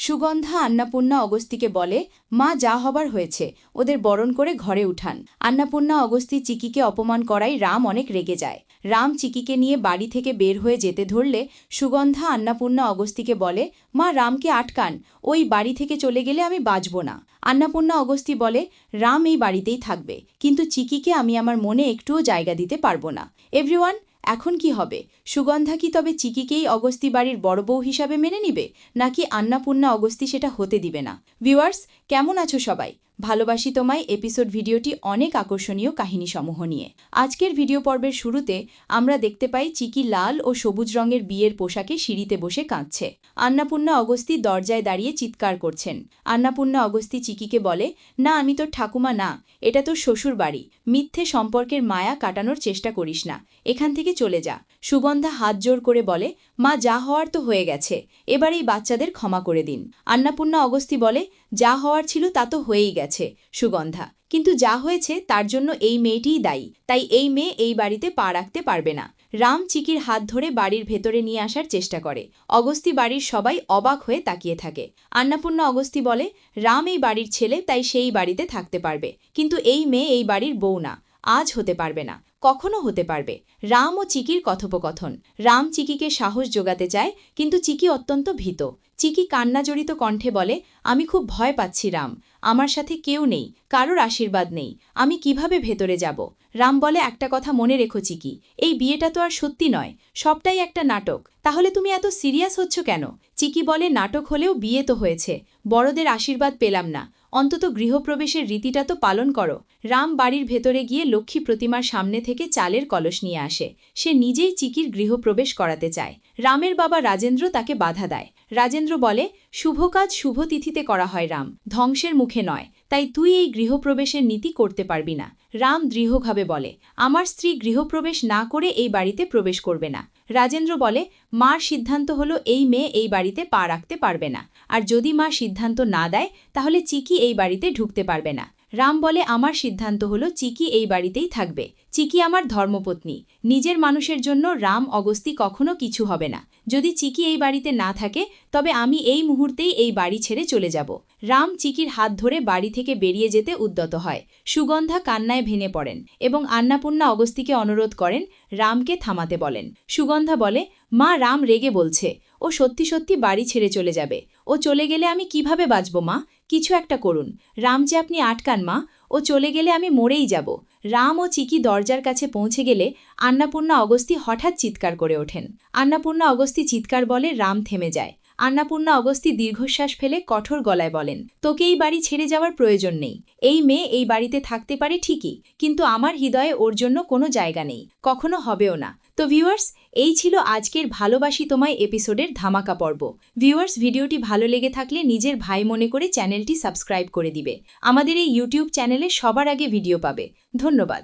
সুগন্ধা আন্নাপূর্ণা অগস্তিকে বলে, মা যা হবার হয়েছে, ওদের বরণ করে ঘরে উঠান। আন্নাপূর্ণা অগস্তি চিকিকে অপমান করায় রাম অনেক রেগে যায়। রাম চিকিকে নিয়ে বাড়ি থেকে বের হয়ে যেতে ধরলে সুগন্ধা আন্নাপূর্ণা অগস্তিকে বলে, মা রামকে আটকান, ওই বাড়ি থেকে চলে গেলে আমি বাঁচব না। আন্নাপূর্ণা অগস্তি বলে, রাম এই বাড়িতেই থাকবে, কিন্তু চিকিকে আমি আমার মনে একটুও জায়গা দিতে পারবো না। এভরিওয়ান, এখন কি হবে? সুগন্ধা কি তবে চিকিকেই অগস্তি বাড়ির বড় বউ হিসাবে মেনে নিবে, নাকি আন্নাপূর্ণা অগস্তি সেটা হতে দিবে না? ভিউয়ার্স, কেমন আছো সবাই? ভালোবাসি তোমায় এপিসোড ভিডিওটি অনেক আকর্ষণীয় কাহিনীসমূহ নিয়ে। আজকের ভিডিও পর্বের শুরুতে আমরা দেখতে পাই চিকি লাল ও সবুজ রঙের বিয়ের পোশাকে সিঁড়িতে বসে কাঁদছে। আন্নাপূর্ণা অগস্তি দরজায় দাঁড়িয়ে চিৎকার করছেন। আন্নাপূর্ণা অগস্তি চিকিকে বলে, না আমি তোর ঠাকুমা না, এটা তোর শ্বশুর বাড়ি। মিথ্যে সম্পর্কের মায়া কাটানোর চেষ্টা করিস না, এখান থেকে চলে যা। সুগন্ধা হাত জোর করে বলে, মা যা হওয়ার তো হয়ে গেছে, এবার এই বাচ্চাদের ক্ষমা করে দিন। আন্নাপূর্ণা অগস্তি বলে, যা হওয়ার ছিল তা তো হয়েই গেছে সুগন্ধা, কিন্তু যা হয়েছে তার জন্য এই মেয়েটিই দায়ী, তাই এই মেয়ে এই বাড়িতে পা রাখতে পারবে না। রাম চিকির হাত ধরে বাড়ির ভেতরে নিয়ে আসার চেষ্টা করে। অগস্তি বাড়ির সবাই অবাক হয়ে তাকিয়ে থাকে। আন্নাপূর্ণা অগস্তি বলে, রাম এই বাড়ির ছেলে, তাই সেই বাড়িতে থাকতে পারবে, কিন্তু এই মেয়ে এই বাড়ির বউ না, আজ হতে পারবে না, কখনো হতে পারবে। রাম ও চিকির কথোপকথন। রাম চিকিকে সাহস জোগাতে চায়, কিন্তু চিকি অত্যন্ত ভীত। চিকি কান্নাজড়িত কণ্ঠে বলে, আমি খুব ভয় পাচ্ছি রাম, আমার সাথে কেউ নেই, কারোর আশীর্বাদ নেই, আমি কিভাবে ভেতরে যাব? রাম বলে, একটা কথা মনে রেখো চিকি, এই বিয়েটা তো আর সত্যি নয়, সবটাই একটা নাটক। তাহলে তুমি এত সিরিয়াস হচ্ছ কেন? চিকি বলে, নাটক হলেও বিয়ে তো হয়েছে, বড়দের আশীর্বাদ পেলাম না, অন্তত গৃহপ্রবেশের রীতিটা তো পালন করো। রাম বাড়ির ভেতরে গিয়ে লক্ষ্মী প্রতিমার সামনে থেকে চালের কলস নিয়ে আসে। সে নিজেই চিকির গৃহপ্রবেশ করাতে চায়। রামের বাবা রাজেন্দ্র তাকে বাধা দেয়। রাজেন্দ্র বলে, শুভ কাজ শুভ তিথিতে করা হয় রাম, ধ্বংসের মুখে নয়, তাই তুই এই গৃহপ্রবেশের নীতি করতে পারবি না। রাম দৃঢ়ভাবে বলে, আমার স্ত্রী গৃহপ্রবেশ না করে এই বাড়িতে প্রবেশ করবে না। রাজেন্দ্র বলে, মার সিদ্ধান্ত হলো এই মেয়ে এই বাড়িতে পা রাখতে পারবে না, আর যদি মা সিদ্ধান্ত না দেয় তাহলে চিকি এই বাড়িতে ঢুকতে পারবে না। রাম বলে, আমার সিদ্ধান্ত হলো চিকি এই বাড়িতেই থাকবে, চিকি আমার ধর্মপত্নী। নিজের মানুষের জন্য রাম অগস্তি কখনো কিছু হবে না। যদি চিকি এই বাড়িতে না থাকে তবে আমি এই মুহূর্তেই এই বাড়ি ছেড়ে চলে যাব। রাম চিকির হাত ধরে বাড়ি থেকে বেরিয়ে যেতে উদ্যত হয়। সুগন্ধা কান্নায় ভেঙে পড়েন এবং আন্নাপূর্ণা অগস্তিকে অনুরোধ করেন রামকে থামাতে বলেন। সুগন্ধা বলে, মা রাম রেগে বলছে, ও সত্যি সত্যি বাড়ি ছেড়ে চলে যাবে, ও চলে গেলে আমি কিভাবে বাঁচব মা? কিছু একটা করুন, রাম যে আপনি আটকান মা, ও চলে গেলে আমি মরেই যাব। রাম ও চিকি দরজার কাছে পৌঁছে গেলে আন্নাপূর্ণা অগস্তি হঠাৎ চিৎকার করে ওঠেন। আন্নাপূর্ণা অগস্তি চিৎকার বলে রাম থেমে যায়। আন্নাপূর্ণা অগস্তি দীর্ঘশ্বাস ফেলে কঠোর গলায় বলেন, তোকে এই বাড়ি ছেড়ে যাওয়ার প্রয়োজন নেই। এই মেয়ে এই বাড়িতে থাকতে পারে ঠিকই, কিন্তু আমার হৃদয়ে ওর জন্য কোনো জায়গা নেই, কখনো হবেও না। তো ভিউয়ার্স, এই ছিল আজকের ভালোবাসি তোমায় এপিসোডের ধামাকা পর্ব। ভিউয়ার্স, ভিডিওটি ভালো লেগে থাকলে নিজের ভাই মনে করে চ্যানেলটি সাবস্ক্রাইব করে দিবে। আমাদের এই ইউটিউব চ্যানেলে সবার আগে ভিডিও পাবে। ধন্যবাদ।